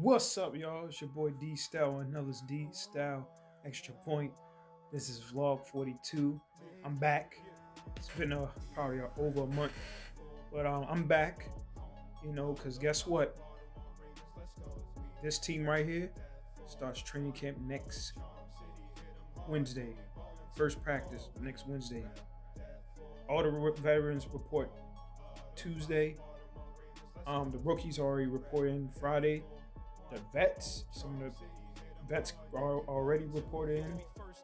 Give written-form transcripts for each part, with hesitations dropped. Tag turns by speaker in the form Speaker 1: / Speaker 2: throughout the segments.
Speaker 1: What's up, y'all? It's your boy D-STÄL, another's D-STÄL Extra Point. This is vlog 42. I'm back. It's been probably over a month, but I'm back. Because guess what? This team right here starts training camp next Wednesday. First practice next Wednesday. All the veterans report Tuesday. The rookies already reported Friday. The vets, some of the vets are already reported in,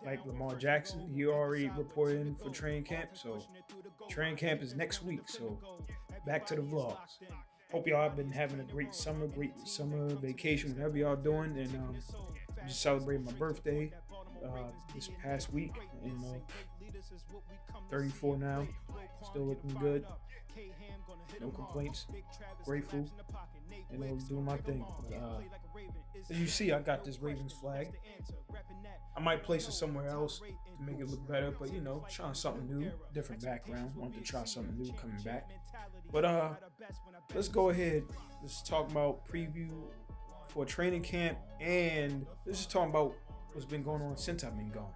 Speaker 1: like Lamar Jackson. He already reported in for training camp. So training camp is next week. So back to the vlogs. Hope y'all have been having a great summer vacation, whatever y'all doing. And just celebrating my birthday this past week. And 34 now, still looking good. No complaints. Grateful. Doing my thing. As you see, I got this Ravens flag. I might place it somewhere else to make it look better, but trying something new, different background. Want to try something new coming back. But let's go ahead. Let's talk about preview for training camp, and let's just talk about what's been going on since I've been gone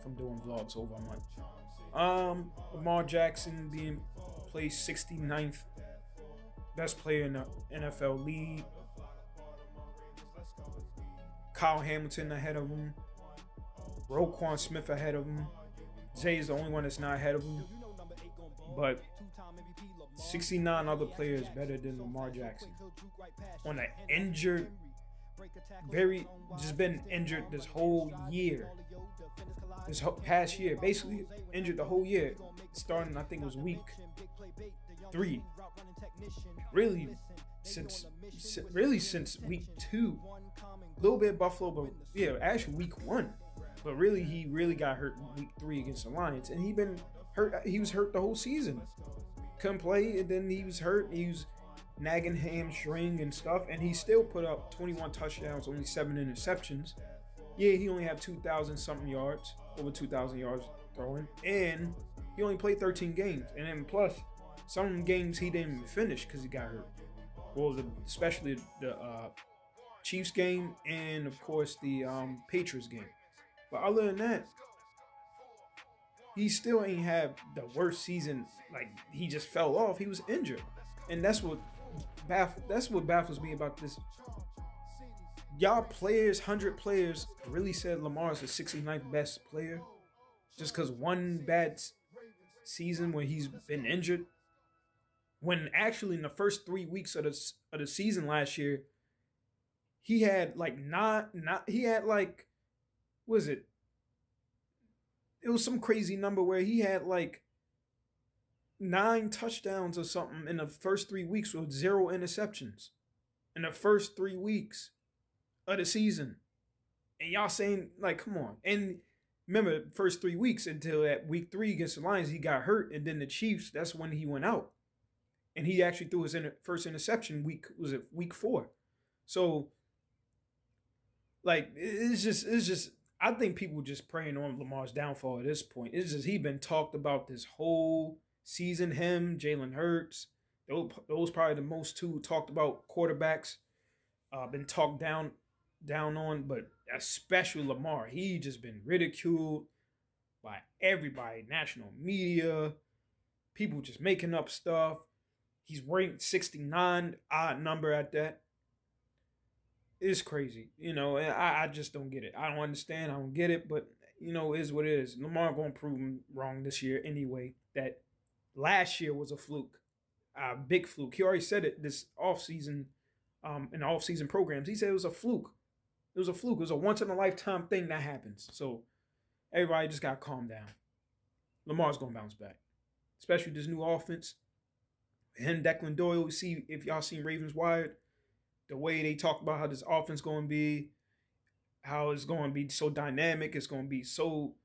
Speaker 1: from doing vlogs over a month. Lamar Jackson being placed 69th best player in the NFL league. Kyle Hamilton ahead of him. Roquan Smith ahead of him. Zay is the only one that's not ahead of him. But 69 other players better than Lamar Jackson. On an injured, just been injured this whole year. This past year, basically injured the whole year. Starting, I think it was week 3. Really since week 2. A little bit Buffalo, but yeah, actually week 1. But really, he really got hurt in week 3 against the Lions, and he was hurt the whole season. Couldn't play, and then he was hurt. He was nagging hamstring and stuff, and he still put up 21 touchdowns, only 7 interceptions. Yeah, he only had 2,000 something yards, over 2,000 yards throwing, and he only played 13 games. And then plus, some games he didn't even finish because he got hurt. Well, especially the Chiefs game and of course the Patriots game. But other than that, he still ain't have the worst season. Like, he just fell off. He was injured, and that's what baffles me about this. Y'all players, 100 players, really said Lamar is the 69th best player just because one bad season when he's been injured. When actually in the first 3 weeks of the season last year, he had like was it? It was some crazy number where he had like 9 touchdowns or something in the first 3 weeks with 0 interceptions in the first 3 weeks of the season. And y'all saying, like, come on. And remember, the first 3 weeks until that week 3 against the Lions, he got hurt. And then the Chiefs, that's when he went out. And he actually threw his first interception week 4. So, like, it's just I think people just praying on Lamar's downfall at this point. It's just he been talked about this whole season. Him, Jalen Hurts, those probably the most two talked about quarterbacks. Been talked down on, but especially Lamar. He just been ridiculed by everybody, national media, people just making up stuff. He's ranked 69, odd number at that. It's crazy, and I just don't get it. I don't understand. I don't get it, but it is what it is. Lamar gonna prove him wrong this year anyway. That last year was a fluke, a big fluke. He already said it this offseason, in the offseason programs. He said it was a fluke. It was a fluke. It was a once in a lifetime thing that happens. So everybody just gotta calm down. Lamar's gonna bounce back, especially this new offense. Him, Declan Doyle. See if y'all seen Ravens Wired. The way they talk about how this offense going to be, how it's going to be so dynamic, it's going to be so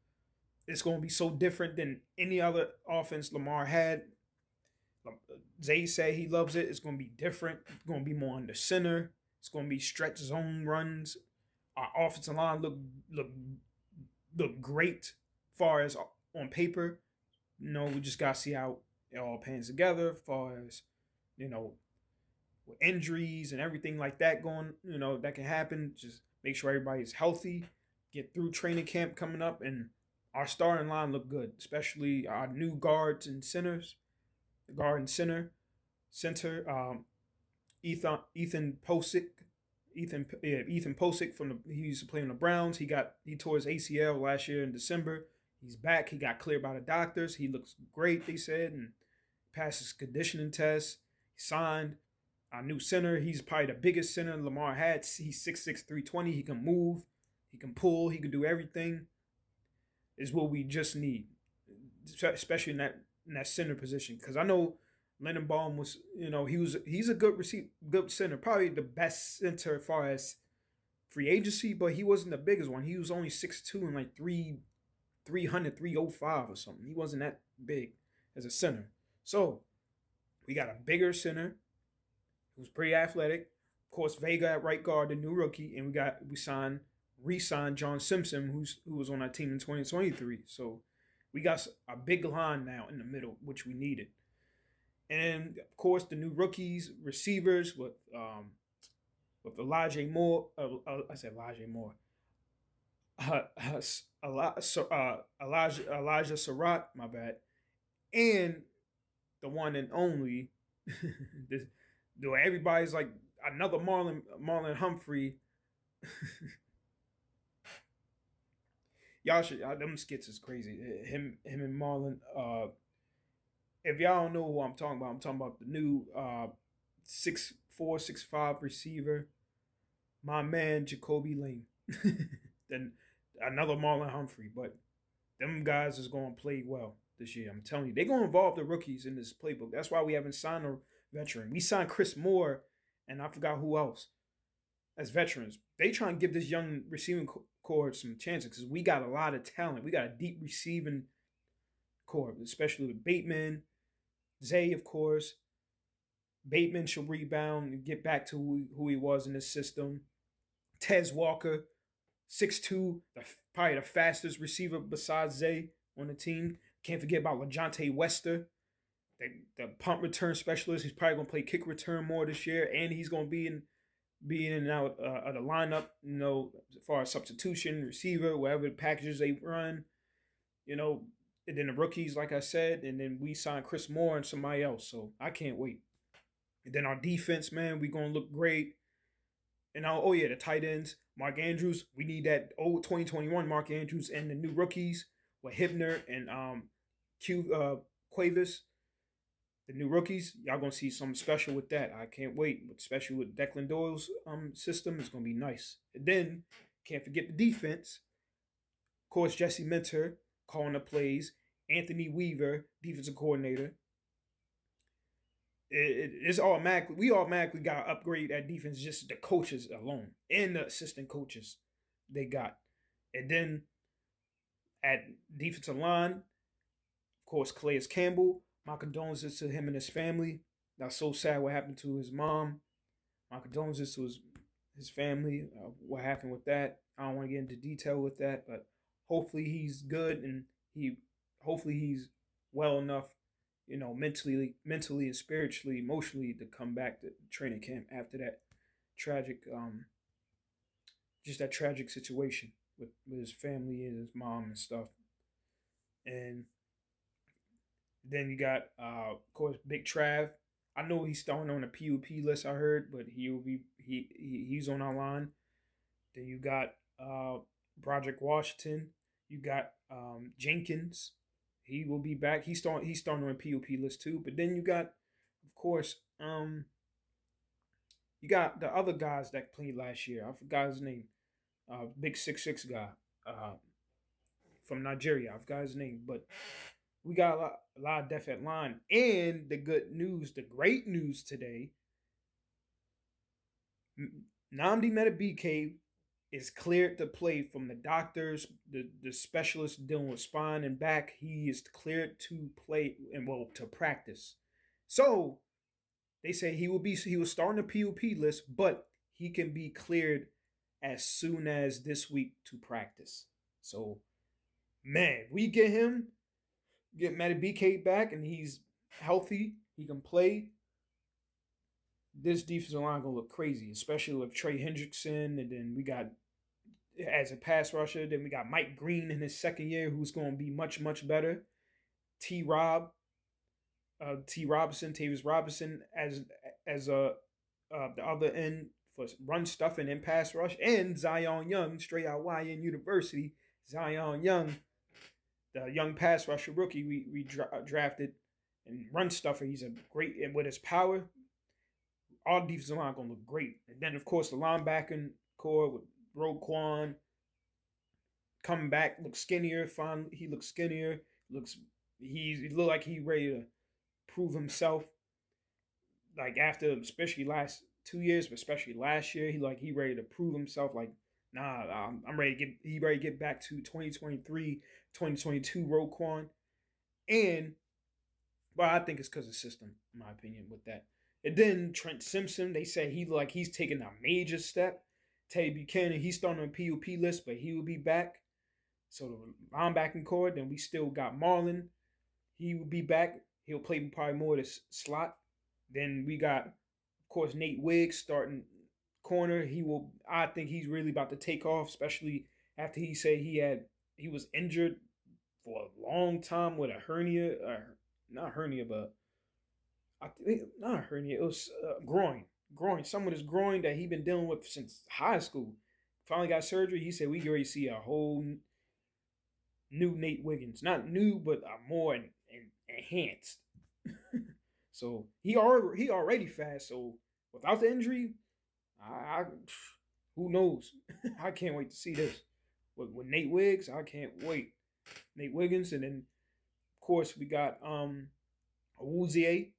Speaker 1: different than any other offense Lamar had. Zay said he loves it. It's going to be different. It's going to be more under center. It's going to be stretch zone runs. Our offensive line look great far as on paper. We just got to see how it all pans together as far as, with injuries and everything like that going, that can happen. Just make sure everybody's healthy, get through training camp coming up, and our starting line look good, especially our new guards and centers. The guard and center, Ethan Posick. Ethan Posick he used to play on the Browns. He tore his ACL last year in December. He's back. He got cleared by the doctors. He looks great, they said, and passed his conditioning test. He signed. Our new center, he's probably the biggest center Lamar had. He's 6'6", 320. He can move. He can pull. He can do everything. Is what we just need, especially in that center position. Because I know Lindenbaum was, he's a good center, probably the best center as far as free agency, but he wasn't the biggest one. He was only 6'2" and like 300, 305 or something. He wasn't that big as a center. So we got a bigger center who's pretty athletic. Of course, Vega at right guard, the new rookie, and we re-signed John Simpson, who was on our team in 2023. So we got a big line now in the middle, which we needed. And of course, the new rookies, receivers with Elijah Moore. I said Elijah Moore. Elijah Surratt, my bad, and the one and only. Everybody's like another Marlon Humphrey. Y'all should. Them skits is crazy. Him and Marlon. If y'all don't know who I'm talking about the new 6'4", 6'5" receiver, my man Jacoby Lane. Then another Marlon Humphrey, but them guys is going to play well this year. I'm telling you, they're going to involve the rookies in this playbook. That's why we haven't signed a veteran. We signed Chris Moore, and I forgot who else as veterans. They try and give this young receiving core some chances because we got a lot of talent. We got a deep receiving core, especially with Bateman, Zay, of course. Bateman should rebound and get back to who he was in this system. Tez Walker, 6'2", probably the fastest receiver besides Zay on the team. Can't forget about LaJohntay Wester, the punt return specialist. He's probably going to play kick return more this year, and he's going to be in and out of the lineup, as far as substitution, receiver, whatever packages they run, and then the rookies, like I said, and then we signed Chris Moore and somebody else. So I can't wait. And then our defense, man, we're going to look great. And now, the tight ends, Mark Andrews. We need that old 2021 Mark Andrews and the new rookies with Hibner and Cuevas. The new rookies, y'all going to see something special with that. I can't wait, especially with Declan Doyle's system. It's going to be nice. And then, can't forget the defense. Of course, Jesse Minter calling the plays. Anthony Weaver, defensive coordinator. It's automatic. We automatically got to upgrade that defense, just the coaches alone and the assistant coaches they got. And then at defensive line, of course, Calais Campbell. My condolences to him and his family. That's so sad what happened to his mom. My condolences to his family. What happened with that. I don't want to get into detail with that, but hopefully he's good and hopefully he's well enough, mentally and spiritually, emotionally to come back to training camp after that tragic situation with his family and his mom and stuff. And then you got, of course, Big Trav. I know he's starting on the PUP list, I heard, but he's on our line. Then you got Broderick Washington. You got Jenkins. He will be back. He's starting on the PUP list too. But then you got, of course, you got the other guys that played last year. I forgot his name. Big 6'6" guy from Nigeria. I forgot his name, but we got a lot of depth at line. And the good news, the great news today, Nnamdi Madubuike is cleared to play from the doctors, the specialist dealing with spine and back. He is cleared to play and to practice. So they say he was starting the PUP list, but he can be cleared as soon as this week to practice. So, man, we get Madubuike back and he's healthy, he can play. this defensive line gonna look crazy, especially with Trey Hendrickson, and then we got as a pass rusher. Then we got Mike Green in his second year, who's going to be much, much better. T. Robinson, Tavis Robinson as the other end for run stuffing and pass rush, and Zion Young, straight out YN University. Zion Young, the young pass rusher rookie we drafted and run stuffer. He's a great, and with his power, all defensive line gonna look great. And then of course the linebacking core with Roquan coming back, looks skinnier. Finally, he looks skinnier. He looked like he ready to prove himself. Like after, especially last 2 years, but especially last year, he ready to prove himself. Like, nah, I'm ready to get back to 2023, 2022 Roquan. And but I think it's because of system, in my opinion, with that. And then Trent Simpson, they say he's taking a major step. Teddy Buchanan, he's starting on the PUP list, but he will be back. So the linebacking core, then we still got Marlon. He will be back. He'll play probably more of the slot. Then we got, of course, Nate Wiggs starting corner. I think he's really about to take off, especially after he said he was injured for a long time with a hernia, not hernia, but I think not a hernia. It was groin. Some of his groin that he been dealing with since high school. Finally got surgery. He said we can already see a whole new Nate Wiggins. Not new, but more enhanced. So he already fast. So without the injury, who knows? I can't wait to see this. With Nate Wiggs, I can't wait. Nate Wiggins, and then of course we got Awuzie.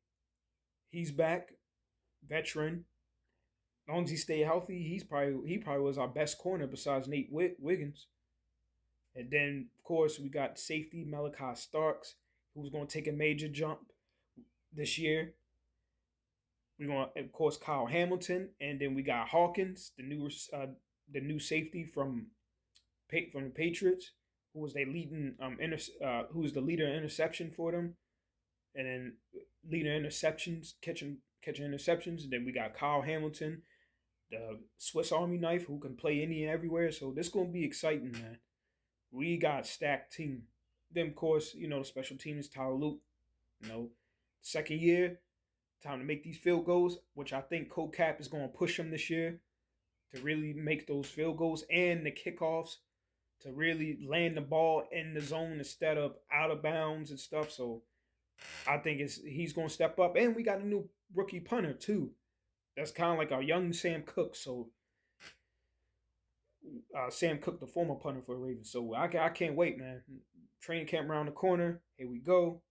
Speaker 1: He's back, veteran. As long as he stay healthy, he probably was our best corner besides Nate Wiggins. And then of course we got safety Malachi Starks, who's going to take a major jump this year. We're going to, of course, Kyle Hamilton, and then we got Hawkins, the new safety from the Patriots, who was the leader in interception for them, and then leader interceptions, catching interceptions. And then we got Kyle Hamilton, the Swiss Army knife, who can play any and everywhere. So this is gonna be exciting, man. We got a stacked team. Then of course, the special team is Tyler Luke. Second year, time to make these field goals, which I think Coach Cap is going to push him this year to really make those field goals and the kickoffs to really land the ball in the zone instead of out of bounds and stuff. So I think he's going to step up. And we got a new rookie punter too. That's kind of like our young Sam Cook. So Sam Cook, the former punter for the Ravens. So I can't wait, man. Training camp around the corner. Here we go.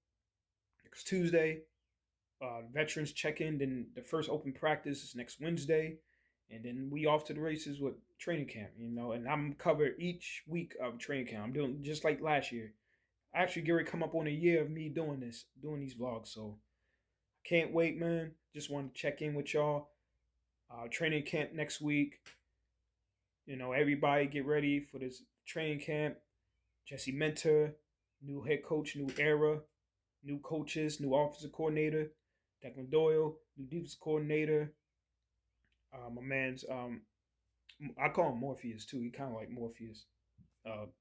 Speaker 1: Next Tuesday. Veterans check-in. Then the first open practice is next Wednesday. And then we off to the races with training camp, and I'm covered each week of training camp. I'm doing just like last year. Actually, Gary come up on a year of me doing these vlogs. So I can't wait, man. Just wanted to check in with y'all. Training camp next week. Everybody get ready for this training camp. Jesse Mentor, new head coach, new era, new coaches, new offensive coordinator. Declan Doyle, new defensive coordinator. My man's, I call him Morpheus too. He kind of like Morpheus. Y'all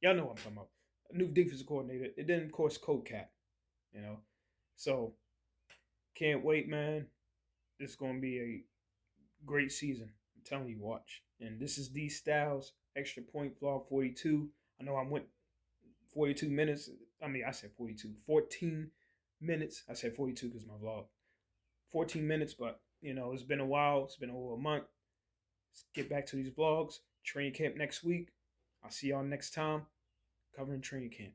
Speaker 1: know what I'm talking about. A new defensive coordinator. And then, of course, Coach Cat. So, can't wait, man. This is going to be a great season. I'm telling you, watch. And this is D-STÄL'S Extra Point Vlog 42. I know I went 42 minutes. I said 42. 14 minutes. I said 42 because my vlog. 14 minutes, but, it's been a while. It's been over a month. Let's get back to these vlogs. Training camp next week. I'll see y'all next time covering training camp.